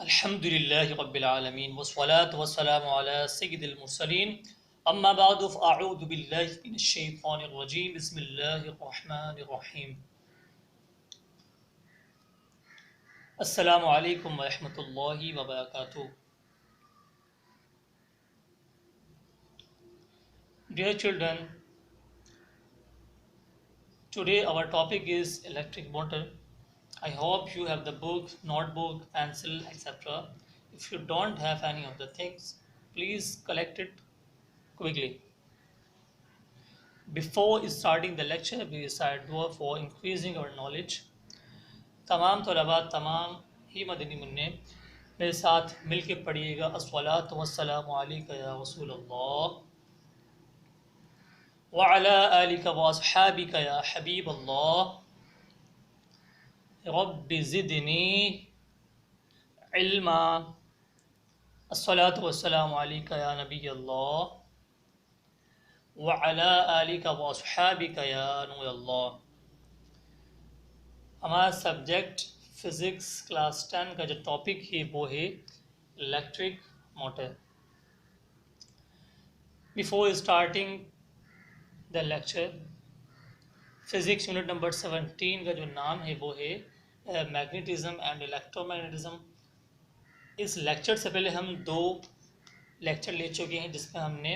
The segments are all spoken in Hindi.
अल्हम्दुलिल्लाहि रब्बिल आलमीन वस्सलातु वस्सलामु अला सय्यिदिल मुरसलीन अम्मा बअदु फ़अऊज़ु बिल्लाहि मिनश शैतानिर रजीम बिस्मिल्लाहिर रहमानिर रहीम अस्सलामु अलैकुम व रहमतुल्लाहि व बरकातुहू। Dear children, today our topic is electric motor. I hope you have the book, notebook, pencil, etc. If you don't have any of the things, please collect it quickly. Before starting the lecture, we recite dua for increasing our knowledge. तमाम तलबा तमाम ही मदनी मुन्ने मेरे साथ मिल के पढ़िएगा अस्सलातु वस्सलामु अलैका या रसूल अल्लाह व अला आलिका व अस्हाबिका या हबीब अल्लाह रब्बि ज़िदनी इल्मा। अस्सलातु वस्सलामु अलैका या नबी अल्लाह व अला आलिका व अस्हाबिका या नूर अल्लाह। हमारा सब्जेक्ट फिज़िक्स क्लास 10 का जो टॉपिक है वो है electric motor. Before starting the lecture, physics unit number 17 का जो नाम है वो है मैग्नेटिज्म एंड इलेक्ट्रोमैग्नेटिज्म। इस लेक्चर से पहले हम 2 लेक्चर ले चुके हैं जिसमें हमने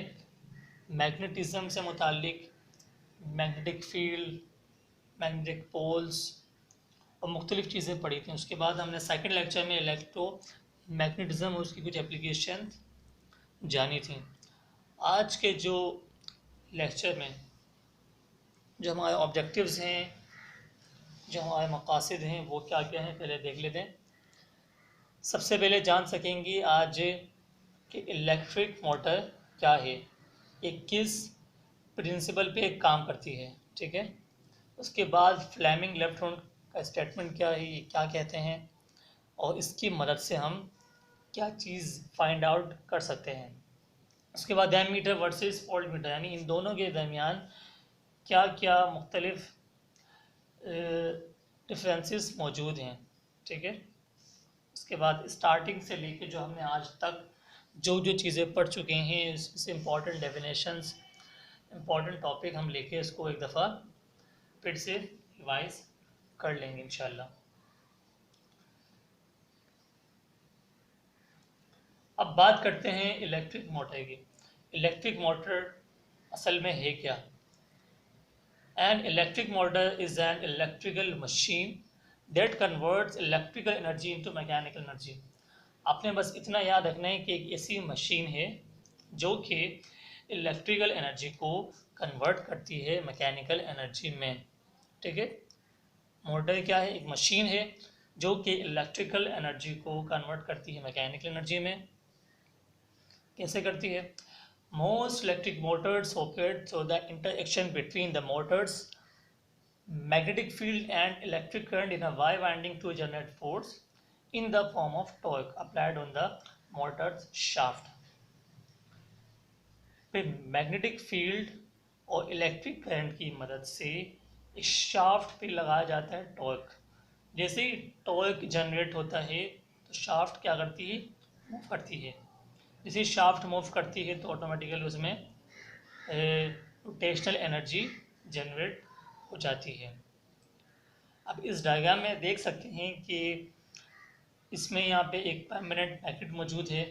मैग्नेटिज्म से मुतालिक मैग्नेटिक फील्ड, मैग्नेटिक पोल्स और मुख्तलिफ़ चीज़ें पढ़ी थी। उसके बाद हमने सेकंड लेक्चर में इलेक्ट्रो मैग्नेटिज्म और उसकी कुछ एप्लीकेशन जानी थी। आज के जो लेक्चर में जो हमारे ऑब्जेक्टिव्स हैं, जो हमारे मकासद हैं, वो क्या क्या हैं पहले देख लेते हैं। सबसे पहले जान सकेंगे आज कि इलेक्ट्रिक मोटर क्या है, ये किस प्रिंसिपल पे काम करती है, ठीक है। उसके बाद फ्लेमिंग लेफ्ट हैंड का स्टेटमेंट क्या है, ये क्या कहते हैं और इसकी मदद से हम क्या चीज़ फाइंड आउट कर सकते हैं। उसके बाद डायमीटर वर्सेस वोल्टमीटर, यानी इन दोनों के दरमियान क्या क्या मुख्तलिफ डिफरेंसेस मौजूद हैं, ठीक है। उसके बाद स्टार्टिंग से लेके जो हमने आज तक जो जो चीज़ें पढ़ चुके हैं, इससे इम्पॉर्टेंट डेफिनेशंस, इम्पॉर्टेंट टॉपिक हम लेके इसको एक दफ़ा फिर से रिवाइज कर लेंगे इंशाल्लाह। अब बात करते हैं इलेक्ट्रिक मोटर की। इलेक्ट्रिक मोटर असल में है क्या? An electric motor is an electrical machine that converts electrical energy into mechanical energy. आपने बस इतना याद रखना है कि एक ऐसी मशीन है जो कि इलेक्ट्रिकल एनर्जी को कन्वर्ट करती है मैकेनिकल एनर्जी में, ठीक है। मोटर क्या है? एक मशीन है जो कि इलेक्ट्रिकल एनर्जी को कन्वर्ट करती है मैकेनिकल एनर्जी में। कैसे करती है? Most electric Motors operate through the interaction between the Motors magnetic field and electric current in a Y winding to generate force in the form of torque applied on the motor's shaft। फिर मैग्नेटिक फील्ड और इलेक्ट्रिक करंट की मदद से इस शाफ्ट पे लगाया जाता है टॉर्क। जैसे ही टॉर्क जनरेट होता है तो शाफ्ट क्या करती है? मूव करती है। जैसे शाफ्ट मूव करती है तो ऑटोमेटिकली उसमें रोटेशनल एनर्जी जनरेट हो जाती है। अब इस डायग्राम में देख सकते हैं कि इसमें यहाँ पे एक परमानेंट मैग्नेट मौजूद है,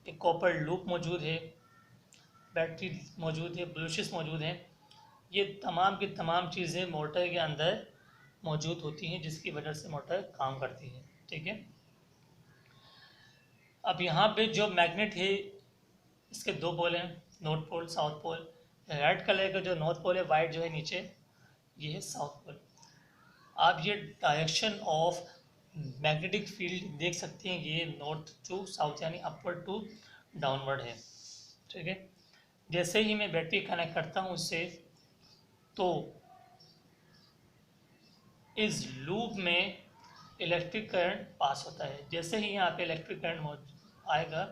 एक कॉपर लूप मौजूद है, बैटरी मौजूद है, ब्रशेस मौजूद हैं। ये तमाम की तमाम चीज़ें मोटर के अंदर मौजूद होती हैं जिसकी वजह से मोटर काम करती है, ठीक है। अब यहाँ पे जो मैग्नेट है इसके 2 पोल हैं, north pole, south pole. Red colour का जो नॉर्थ पोल है, वाइट जो है नीचे, ये है साउथ पोल। आप ये डायरेक्शन ऑफ मैग्नेटिक फील्ड देख सकते हैं, ये नॉर्थ टू साउथ यानी अपवर्ड टू डाउनवर्ड है, ठीक है। जैसे ही मैं बैटरी कनेक्ट करता हूँ उससे, तो इस लूप में इलेक्ट्रिक करंट पास होता है। जैसे ही यहाँ पे इलेक्ट्रिक करंट आएगा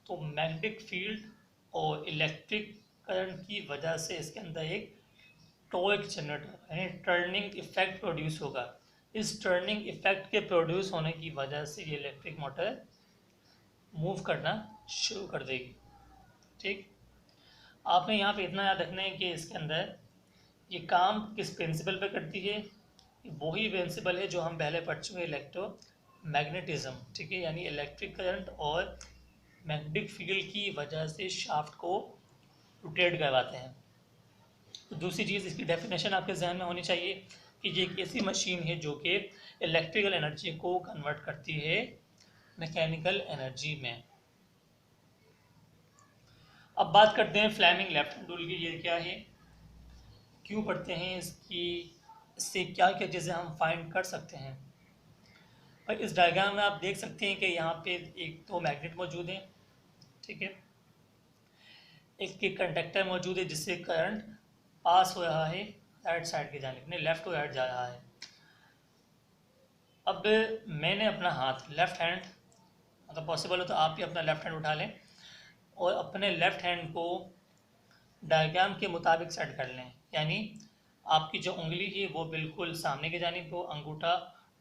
तो मैग्नेटिक फील्ड और इलेक्ट्रिक करंट की वजह से इसके अंदर एक टॉर्क जनरेट होगा, यानी टर्निंग इफेक्ट प्रोड्यूस होगा, इस टर्निंग इफेक्ट के प्रोड्यूस होने की वजह से ये इलेक्ट्रिक मोटर मूव करना शुरू कर देगी। ठीक, आपने यहाँ पे इतना याद रखना है कि इसके अंदर ये काम किस प्रिंसिपल पे करती है, वही प्रिंसिपल है जो हम पहले पढ़ चुके हैं, इलेक्ट्रो मैग्नेटिज्म। ठीक है, यानी इलेक्ट्रिक करंट और मैग्नेटिक फील्ड की वजह से शाफ्ट को रोटेट करवाते हैं। तो दूसरी चीज़, इसकी डेफिनेशन आपके जहन में होनी चाहिए कि ये एक ऐसी मशीन है जो कि इलेक्ट्रिकल एनर्जी को कन्वर्ट करती है मैकेनिकल एनर्जी में। अब बात करते हैं फ्लेमिंग लेफ्ट हैंड रूल की। ये क्या है, क्यों पढ़ते हैं इससे क्या क्या चीज़ें हम फाइंड कर सकते हैं। और इस डायग्राम में आप देख सकते हैं कि यहाँ पे एक तो मैग्नेट मौजूद है, ठीक है, एक कंडक्टर मौजूद है जिससे करंट पास हो रहा है राइट साइड की जानिब, नहीं लेफ्ट टू राइट जा रहा है। अब मैंने अपना हाथ लेफ्ट हैंड, अगर पॉसिबल हो तो आप भी अपना लेफ्ट हैंड उठा लें और अपने लेफ्ट हैंड को डायग्राम के मुताबिक सेट कर लें। यानी आपकी जो उंगली है वो बिल्कुल सामने की जानिब हो, अंगूठा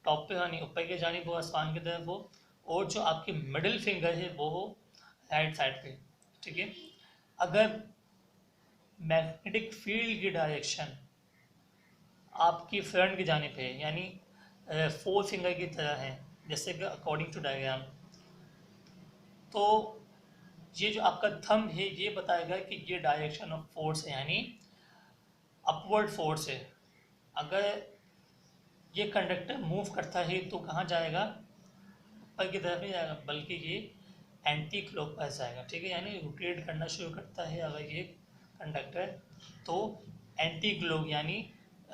टॉप पे यानी ऊपर की जानिब हो, आसमान की तरफ हो, और जो आपकी मिडिल फिंगर है वो हो राइट साइड पे। ठीक है, अगर मैग्नेटिक फील्ड की डायरेक्शन आपकी फ्रंट की जानिब है, यानी फोर फिंगर की तरह है जैसे कि अकॉर्डिंग टू डायग्राम, तो ये जो आपका थंब है ये बताएगा कि ये डायरेक्शन ऑफ फोर्स है, यानी अपवर्ड फोर्स है। अगर ये कंडक्टर मूव करता है तो कहाँ जाएगा, ऊपर की तरफ नहीं जाएगा बल्कि ये एंटी क्लॉकवाइज जाएगा। ठीक है, यानी रोटेट करना शुरू करता है अगर ये कंडक्टर, तो एंटी क्लॉक यानी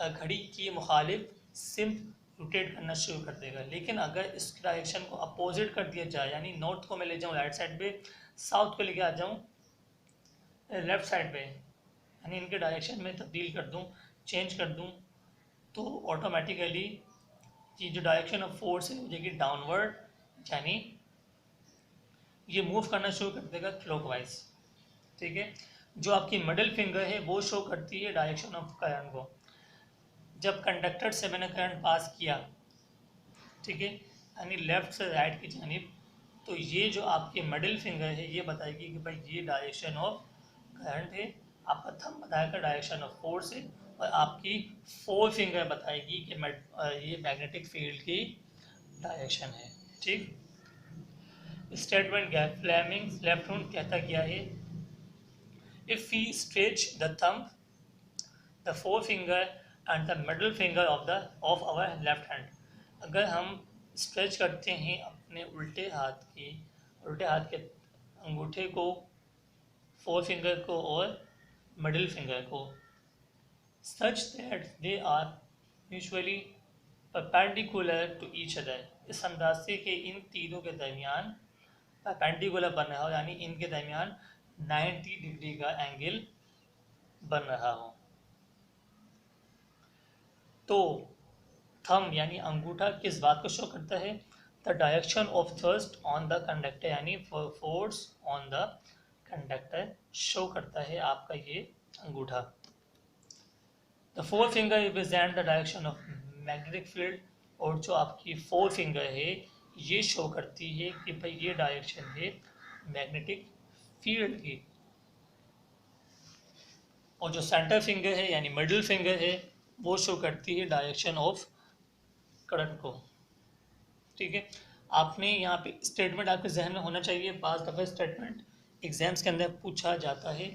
घड़ी की मुखालिफ सिर्फ रोटेट करना शुरू कर देगा। लेकिन अगर इस डायरेक्शन को अपोजिट कर दिया जाए, यानी नॉर्थ को मैं ले जाऊँ राइट साइड पे, साउथ को लेके आ जाऊँ लेफ्ट साइड पे, यानी इनके डायरेक्शन में तब्दील कर दूँ, चेंज कर दूँ, तो ऑटोमेटिकली ये जो डायरेक्शन ऑफ फोर्स है वो जाएगी डाउनवर्ड, यानी ये मूव करना शुरू कर देगा क्लॉकवाइज। ठीक है, जो आपकी मिडिल फिंगर है वो शो करती है डायरेक्शन ऑफ करंट को। जब कंडक्टर से मैंने करंट पास किया, ठीक है, यानी लेफ्ट से राइट की जानिब, तो ये जो आपकी मिडिल फिंगर है ये बताएगी कि भाई ये डायरेक्शन ऑफ करंट है, आपका थंब बताएगा डायरेक्शन ऑफ फोर्स है, और आपकी फोर फिंगर बताएगी कि ये मैग्नेटिक फील्ड की डायरेक्शन है। ठीक, स्टेटमेंट क्या है, फ्लेमिंग लेफ्ट हैंड कहता क्या है, if we stretch the thumb, the four finger and the middle finger of our left hand, अगर हम स्ट्रेच करते हैं अपने उल्टे हाथ के अंगूठे को, फोर फिंगर को और मिडिल फिंगर को, such that they are mutually perpendicular to each other, इस अंदाज से कि इन तीनों के दरमियान परपेंडिकुलर बन रहा हो, यानी इनके दरमियान 90 डिग्री का एंगल बन रहा हो। तो थंब यानी अंगूठा किस बात को शो करता है, the direction of thrust on the conductor, यानी force on the conductor show करता है आपका ये अंगूठा। The four finger represent the direction of magnetic field, और जो आपकी फोर फिंगर है ये शो करती है कि भाई ये डायरेक्शन है मैग्नेटिक फील्ड की, और जो सेंटर फिंगर है यानी मिडिल फिंगर है वो शो करती है डायरेक्शन ऑफ करंट को। ठीक है, आपने यहाँ पे स्टेटमेंट आपके जहन में होना चाहिए, पास दफ़ा स्टेटमेंट एग्जाम्स के अंदर पूछा जाता है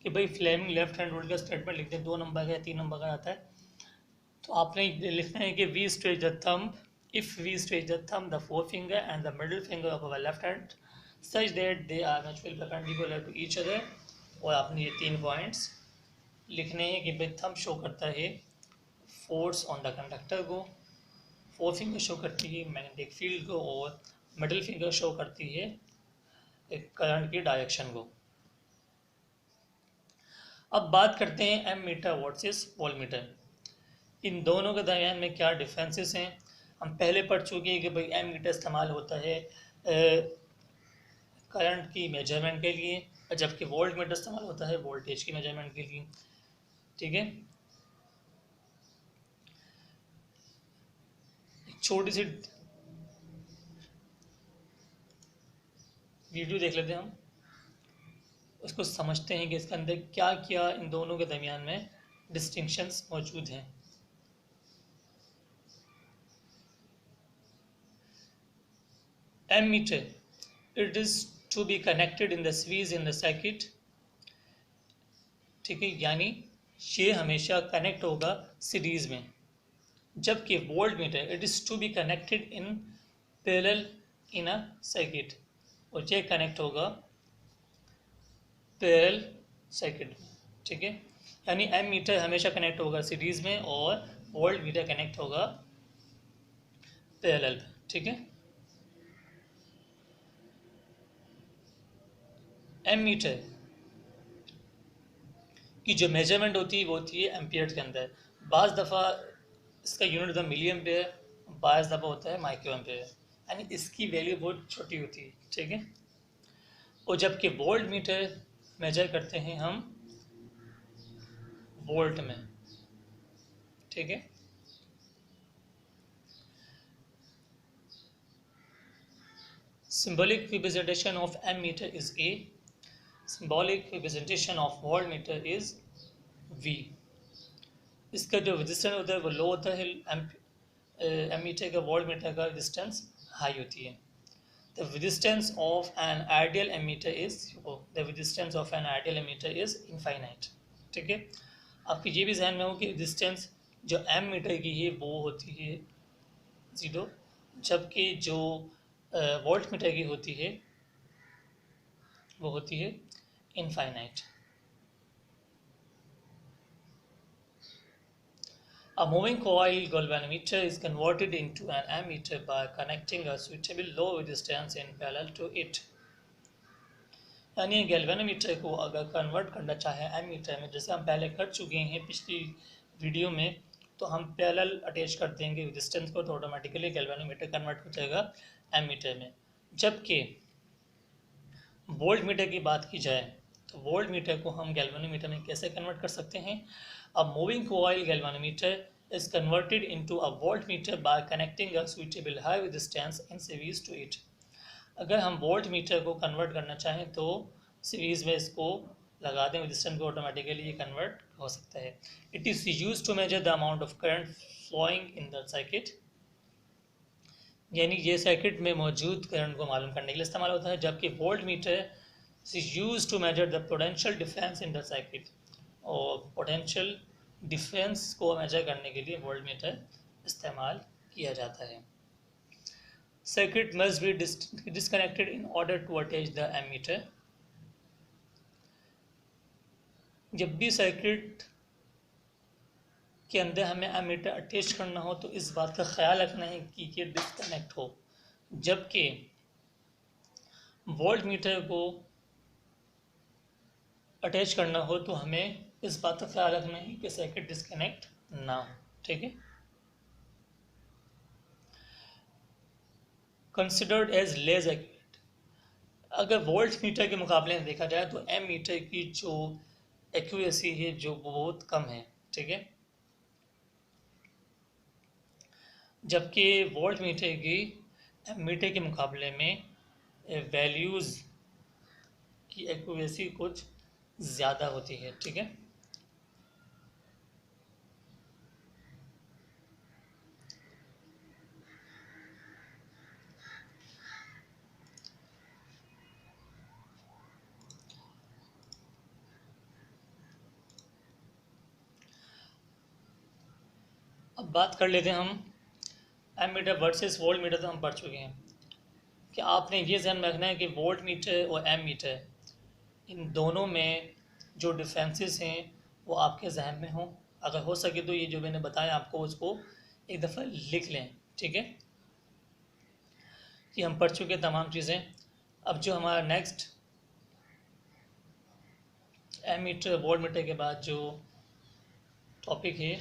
कि भाई फ्लेमिंग लेफ्ट हैंड रूल का स्टेटमेंट लिखते हैं, 2 नंबर का या 3 नंबर का आता है, तो आपने लिखना है कि we stretch the thumb, if we stretch the thumb, the four finger and the middle finger of our left hand such that they are mutually perpendicular to each other, और आपने ये 3 पॉइंट्स लिखने हैं कि भाई थंब शो करता है फोर्स ऑन द कंडक्टर को, फोर फिंगर शो करती है मैग्नेटिक फील्ड को, और मिडिल फिंगर शो करती है एक करंट की डायरेक्शन को। अब बात करते हैं एम मीटर वर्सेस वोल्टमीटर, इन दोनों के दरमियान में क्या डिफरेंसेस हैं। हम पहले पढ़ चुके हैं कि भाई एम मीटर इस्तेमाल होता है करंट की मेजरमेंट के लिए, जबकि वोल्ट मीटर इस्तेमाल होता है वोल्टेज की मेजरमेंट के लिए। ठीक है, छोटी सी वीडियो देख लेते हैं हम, उसको समझते हैं कि इसके अंदर क्या क्या इन दोनों के दरमियान में डिस्टिंक्शंस मौजूद हैं। Ammeter, it is to be connected in the series in the circuit, ठीक है, यानी ये हमेशा कनेक्ट होगा सीरीज में, जबकि voltmeter it is to be connected in parallel in a circuit, और ये कनेक्ट होगा पैरेलल सर्किट में, ठीक है, यानी एम मीटर हमेशा कनेक्ट होगा सीरीज में और वोल्ट मीटर कनेक्ट होगा पैरेलल, ठीक है। एम मीटर की जो मेजरमेंट होती है वो होती है एम्पियर के अंदर, बाज़ दफ़ा इसका यूनिट होता है मिली एम्पियर, बाज़ दफ़ा होता है माइक्रो एम्पियर, यानी इसकी वैल्यू बहुत छोटी होती है, ठीक है। और जबकि वोल्ट मीटर मेजर करते हैं हम वोल्ट में, ठीक है। Symbolic representation of ammeter is A. Symbolic representation of voltmeter is V. इसका जो रेजिस्टेंस होता है वो लो होता है, एमीटर का वोल्टमीटर का रेजिस्टेंस हाई होती है। The resistance of an ideal ammeter is infinite, ठीक है। आपकी ये भी ध्यान में हो कि रेजिस्टेंस जो एमीटर की है वो होती है 0, जबकि जो वोल्ट मीटर की होती है वो होती है infinite. A moving coil galvanometer is converted into an ammeter by connecting a suitable low resistance in parallel to it. यानी गैल्वेनोमीटर को अगर कन्वर्ट करना चाहे एमीटर में, जैसे हम पहले कर चुके हैं पिछली वीडियो में, तो हम पैरेलल अटैच कर देंगे रेजिस्टेंस को, तो ऑटोमेटिकली गैल्वेनोमीटर कन्वर्ट हो जाएगा एमीटर में। जबकि वोल्ट मीटर की बात की जाए तो वोल्ट मीटर को हम गैल्वेनोमीटर में कैसे कन्वर्ट कर सकते हैं। A moving coil galvanometer is converted into a voltmeter by connecting a suitable high resistance in series to it. अगर हम वोल्ट मीटर को कन्वर्ट करना चाहें तो सीरीज में इसको लगा दें रेजिस्टेंस को, ऑटोमेटिकली ये कन्वर्ट हो सकता है। It is used to measure the amount of current flowing in the circuit, यानी ये सर्किट में मौजूद करंट को मालूम करने के लिए इस्तेमाल होता है, जबकि voltmeter is used to measure the potential difference in the circuit, और पोटेंशियल डिफरेंस को मेजर करने के लिए वोल्ट मीटर इस्तेमाल किया जाता है। Circuit must be disconnected in order to attach the ammeter. जब भी सर्किट के अंदर हमें एमीटर अटैच करना हो तो इस बात का ख्याल रखना है कि ये डिस्कनेक्ट हो, जबकि वोल्ट मीटर को अटैच करना हो तो हमें इस बात का ख्याल रखना है कि सर्किट डिस्कनेक्ट ना हो, ठीक है। कंसिडर्ड एज लेस एक्यूरेट, अगर वोल्ट मीटर के मुकाबले में देखा जाए तो एम मीटर की जो एक्यूरेसी है जो बहुत कम है, ठीक है, जबकि वोल्ट मीटर की एम मीटर के मुकाबले में वैल्यूज़ की एक्यूरेसी कुछ ज़्यादा होती है, ठीक है। अब बात कर लेते हैं हम ammeter versus voltmeter, तो हम पढ़ चुके हैं कि आपने ये ध्यान में रखना है कि वोल्ट मीटर और एम मीटर इन दोनों में जो डिफरेंसेस हैं वो आपके जहन में हों। अगर हो सके तो ये जो मैंने बताया आपको उसको एक दफ़ा लिख लें, ठीक है। कि हम पढ़ चुके तमाम चीज़ें। अब जो हमारा next ammeter voltmeter के बाद जो टॉपिक है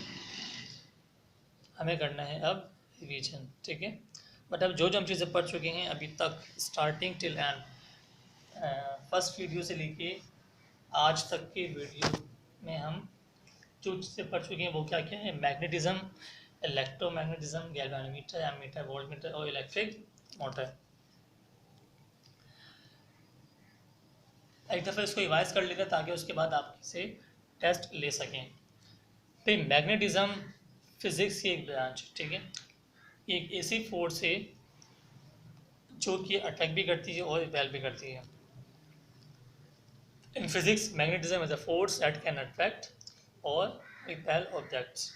हमें करना है अब रिवीजन, ठीक है। बट अब जो हम चीज़ें पढ़ चुके हैं अभी तक starting till and first video से लेके आज तक के वीडियो में हम जो चीज़ें पढ़ चुके हैं वो क्या क्या है। Magnetism electromagnetism, galvanometer, ammeter, voltmeter और इलेक्ट्रिक मोटर। एक दफ़ा इसको रिवाइज कर लेते ताकि उसके बाद आप इसे टेस्ट ले सकें। भाई मैग्नेटिज्म फिजिक्स की एक ब्रांच, ठीक है, एक ऐसी फोर्स है जो कि अट्रैक्ट भी करती है और रिपेल भी करती है। In physics magnetism is a force that can attract और रिपेल ऑब्जेक्ट्स।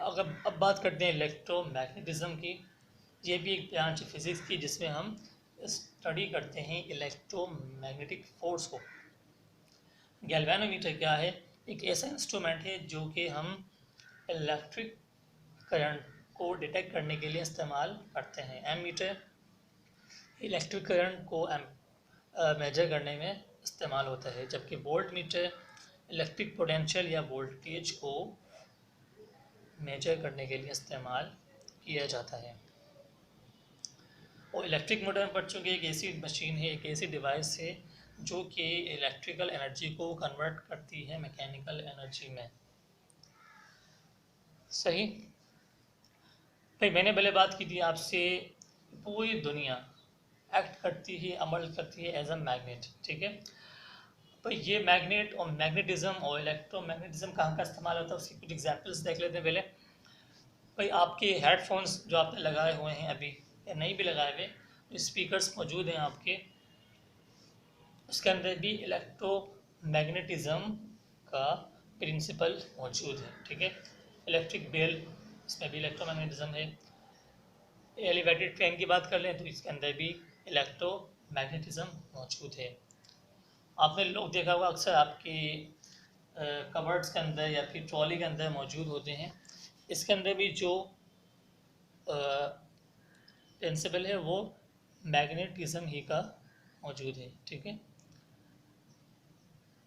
अगर अब बात करते हैं इलेक्ट्रोमैग्नेटिज्म की, ये भी एक ब्रांच है फिजिक्स की जिसमें हम स्टडी करते हैं इलेक्ट्रोमैग्नेटिक फोर्स को। गैल्वेनोमीटर क्या है? एक ऐसा इंस्ट्रूमेंट है जो कि हम इलेक्ट्रिक करंट को डिटेक्ट करने के लिए इस्तेमाल करते हैं। एमीटर इलेक्ट्रिक करंट को मेजर करने में इस्तेमाल होता है, जबकि वोल्ट मीटर इलेक्ट्रिक पोटेंशियल या वोल्टेज को मेजर करने के लिए इस्तेमाल किया जाता है। और इलेक्ट्रिक मोटर में पढ़ चुके एक ऐसी मशीन है, एक ऐसी डिवाइस है जो कि इलेक्ट्रिकल एनर्जी को कन्वर्ट करती है मैकेनिकल एनर्जी में। सही भाई, मैंने पहले बात की थी आपसे, पूरी दुनिया एक्ट करती है, अमल करती है एज अ मैग्नेट, ठीक है। तो ये मैग्नेट और मैग्नेटिज्म और इलेक्ट्रोमैग्नेटिज्म कहाँ का इस्तेमाल होता है उसकी कुछ एग्जांपल्स देख लेते हैं पहले। भाई आपके हेडफोन्स जो आपने लगाए हुए हैं अभी या नहीं भी लगाए हुए, जो स्पीकर्स मौजूद हैं आपके, उसके अंदर भी इलेक्ट्रोमैग्नेटिज्म का प्रिंसिपल मौजूद है, ठीक है। इलेक्ट्रिक बेल, इसमें भी इलेक्ट्रोमैग्नेटिज्म है। एलिवेटेड फैन की बात कर लें तो इसके अंदर भी इलेक्ट्रोमैग्नेटिज्म मौजूद है। आपने लोग देखा होगा अक्सर आपके कबर्ड्स के अंदर या फिर ट्रॉली के अंदर मौजूद होते हैं, इसके अंदर भी जो प्रिंसिपल है वो मैग्नेटिज्म ही का मौजूद है, ठीक है।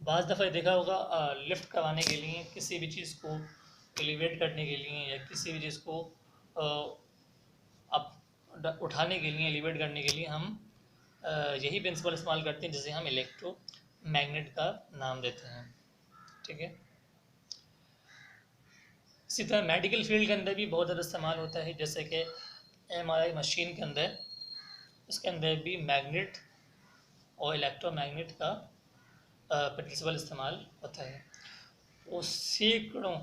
बाज़ दफ़ा देखा होगा लिफ्ट करवाने के लिए, किसी भी चीज़ को एलिवेट करने के लिए या किसी भी चीज़ को अब उठाने के लिए, एलिवेट करने के लिए हम यही प्रिंसिपल इस्तेमाल करते हैं जिसे हम इलेक्ट्रो मैग्नेट का नाम देते हैं, ठीक है। इसी तरह मेडिकल फील्ड के अंदर भी बहुत ज़्यादा इस्तेमाल होता है, जैसे कि MRI मशीन के अंदर, इसके अंदर भी मैग्नेट और इलेक्ट्रोमैग्नेट का प्रिंसिपल इस्तेमाल होता है। और सैकड़ों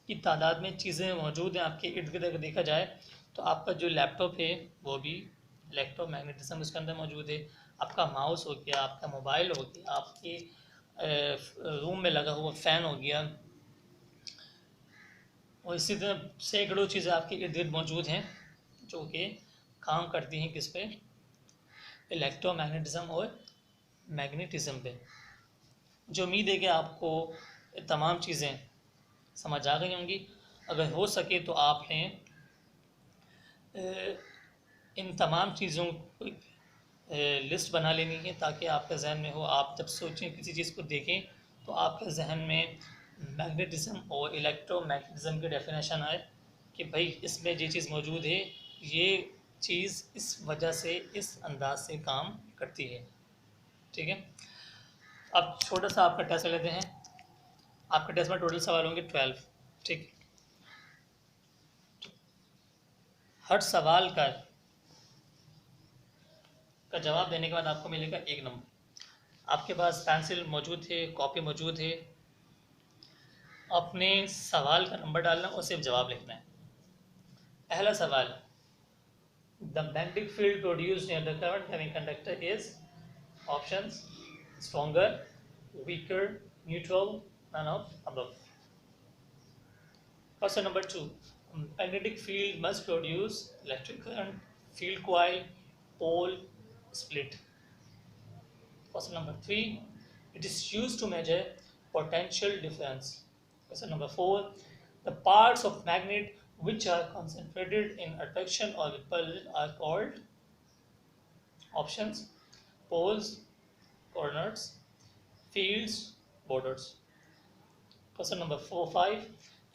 की तादाद में चीज़ें मौजूद हैं आपके इर्द गिर्द। अगर देखा जाए तो आपका जो लैपटॉप है वो भी इलेक्ट्रोमैग्नेटिज्म उसके अंदर मौजूद है। आपका माउस हो गया, आपका मोबाइल हो गया, आपके रूम में लगा हुआ फ़ैन हो गया, और इसी तरह सैकड़ों चीज़ें आपके इर्द गिर्द मौजूद हैं जो कि काम करती हैं किस पे? इलेक्ट्रोमैग्नेटिज्म और मैग्नेटिज्म पे। जो उम्मीद है कि आपको तमाम चीज़ें समझ आ गई होंगी। अगर हो सके तो आपने इन तमाम चीज़ों की लिस्ट बना लेनी है ताकि आपके जहन में हो। आप जब सोचें किसी चीज़ को देखें तो आपके जहन में मैग्नेटिज्म और इलेक्ट्रोमैग्नेटिज्म की डेफिनेशन आए कि भाई इसमें ये चीज़ मौजूद है, ये चीज़ इस वजह से इस अंदाज से काम करती है, ठीक है। अब छोटा सा आपका टेस्ट लेते हैं। आपके टेस्ट में टोटल सवाल होंगे 12, ठीक। हर सवाल का जवाब देने के बाद आपको मिलेगा 1 नंबर। आपके पास पेंसिल मौजूद है, कॉपी मौजूद है, अपने सवाल का नंबर डालना और सिर्फ जवाब लिखना है। पहला सवाल, the magnetic field produced near the current semiconductor is options stronger, weaker, neutral, none of above. Question number 2, magnetic field must produce electric current, field coil, pole, split. Question number 3, it is used to measure potential difference. Question number 4, the parts of magnet which are concentrated in attraction or repulsion are called options poles, corners, fields, borders. Question number 5,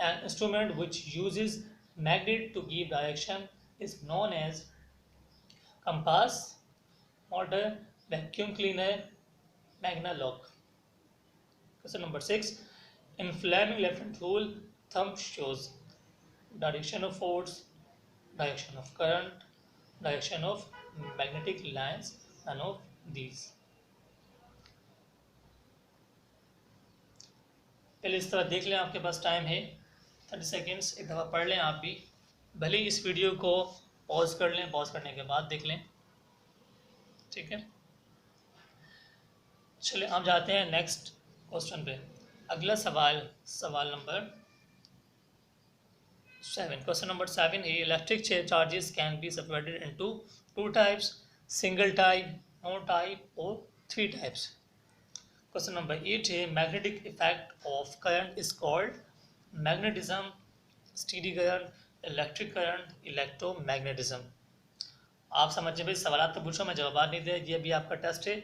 an instrument which uses magnet to give direction is known as compass, motor, vacuum cleaner, magna lock. Question number 6, in flaming left hand rule thumb shows direction of force, direction of current, direction of magnetic lines, none of these. पहले इस तरह देख लें, आपके पास टाइम है 30 सेकेंड्स, एक दफ़ा पढ़ लें आप भी, भले ही इस वीडियो को पॉज कर लें, पॉज करने के बाद देख लें, ठीक है। चलिए हम जाते हैं नेक्स्ट क्वेश्चन पे। अगला सवाल, सवाल नंबर 7, क्वेश्चन नंबर 7 है electric charges can be separated into 2 types, single type, no type और 3 टाइप्स। क्वेश्चन नंबर 8 है magnetic effect of current is called magnetism, steady current, electric current, electromagnetism. आप समझिए भाई, सवाल तो पूछो, मैं जवाब नहीं दे, ये भी आपका टेस्ट है।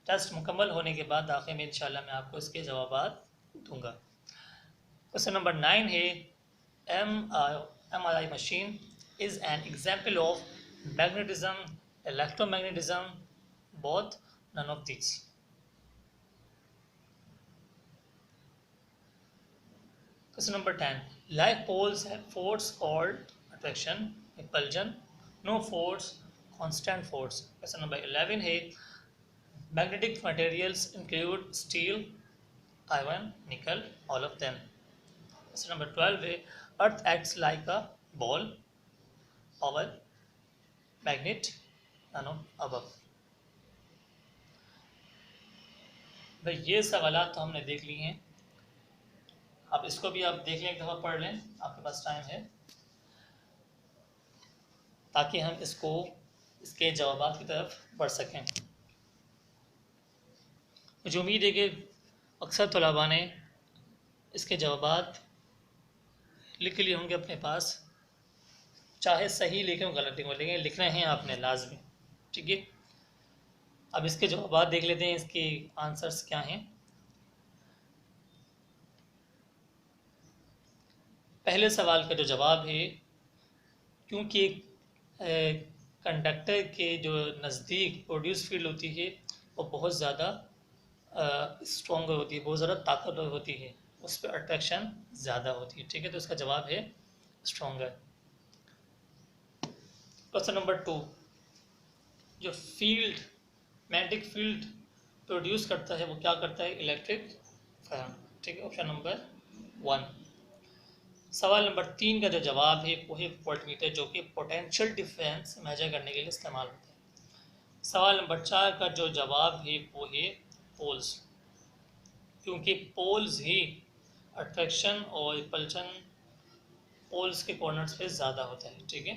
टेस्ट मुकम्मल होने के बाद आखिर में इंशाल्लाह मैं आपको इसके जवाब दूंगा। क्वेश्चन नंबर 9 है MRI machine is an example of magnetism, electromagnetism, both, none of this. Question number 10. Like poles have force called attraction, repulsion, no force, constant force. Question number 11 है magnetic materials include steel, iron, nickel, all of them. Question number 12 है Earth acts like a ball, power, magnet, none of above. भाई ये सवाल तो हमने देख लिए हैं, अब इसको भी आप देख लें, एक दफ़ा पढ़ लें, आपके पास टाइम है, ताकि हम इसके जवाबात की तरफ बढ़ सकें। मुझे उम्मीद है कि अक्सर तलबा ने इसके जवाबात लिख लिए होंगे अपने पास, चाहे सही लिखें गलत लिखें, लेकिन लिखना है आपने लाजमी, ठीक है। अब इसके जवाबात देख लेते हैं, इसके आंसर्स क्या हैं। पहले सवाल का जो जवाब है, क्योंकि कंडक्टर के जो नज़दीक प्रोड्यूस फील्ड होती है वो बहुत ज़्यादा स्ट्रॉन्गर होती है, बहुत ज़्यादा ताकतवर होती है, उस पर अट्रैक्शन ज़्यादा होती है, ठीक है। तो इसका जवाब है स्ट्रॉन्गर। क्वेश्चन नंबर 2, जो फील्ड मैग्नेटिक फील्ड प्रोड्यूस करता है वो क्या करता है, इलेक्ट्रिक करंट, ठीक है। Option number 1। सवाल नंबर 3 का जो जवाब है वो है वोल्टमीटर, जो कि पोटेंशियल डिफरेंस मेजर करने के लिए इस्तेमाल होता है। सवाल नंबर 4 का जो जवाब है वो है पोल्स, क्योंकि पोल्स ही अट्रैक्शन और रिपल्शन पोल्स के कॉर्नर्स पे ज़्यादा होता है, ठीक है।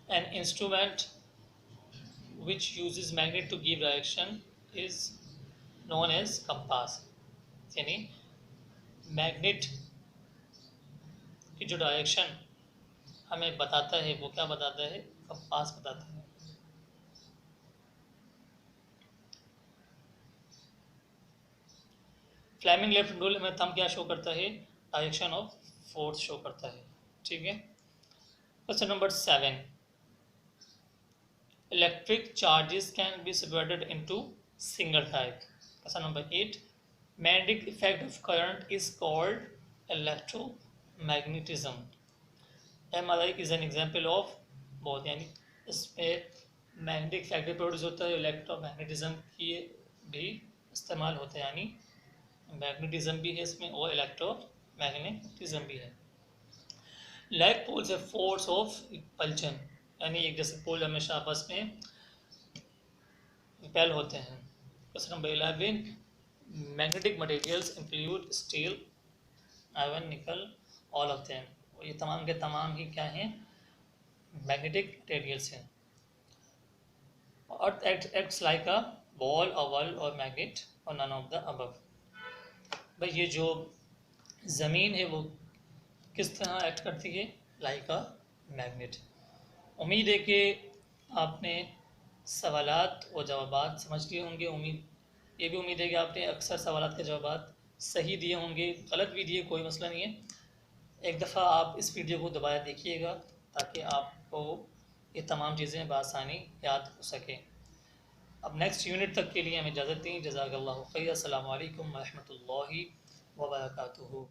An instrument which uses magnet to give direction is known as compass, यानी मैग्नेट की जो डायरेक्शन हमें बताता है वो क्या बताता है, कंपास बताता है। फ्लेमिंग लेफ्ट रूल में थंब क्या शो करता है, डायरेक्शन ऑफ फोर्स शो करता है, ठीक है। Question number 7, electric charges can B separated into single type. Question number 8, magnetic effect of current is called electromagnetism. MRI is an example of both, यानी इसमें मैग्नेटिक इफेक्ट प्रोड्यूस होता है, इलेक्ट्रोमैग्नेटिज्म की भी इस्तेमाल होता है, यानी मैग्नेटिज्म भी है इसमें और इलेक्ट्रोमैग्नेटिज्म भी है। लाइक पोल्स है फोर्स ऑफ रिपल्शन, यानी एक जैसे पोल हमेशा आपस में रिपेल होते हैं। Question number 11, magnetic materials include steel, iron, निकल, ऑल ऑफ देम। ये तमाम के तमाम ही क्या हैं, मैग्नेटिक मटेरियल्स हैं। Earth acts like a ball, oval और मैग्नेट और नन ऑफ द अबव। भाई ये जो ज़मीन है वो किस तरह एक्ट करती है, लाइक अ मैग्नेट। उम्मीद है कि आपने सवालात और जवाबात समझ लिए होंगे। ये भी उम्मीद है कि आपने अक्सर सवालात के जवाबात सही दिए होंगे, गलत भी दिए, कोई मसला नहीं है। एक दफ़ा आप इस वीडियो को दोबारा देखिएगा ताकि आपको ये तमाम चीज़ें बआसानी याद हो सकें। अब नेक्स्ट यूनिट तक के लिए हमें इजाज़त दें। जज़ाकल्लाहु खैर। अस्सलामु अलैकुम व रहमतुल्लाहि व बरकातुहू।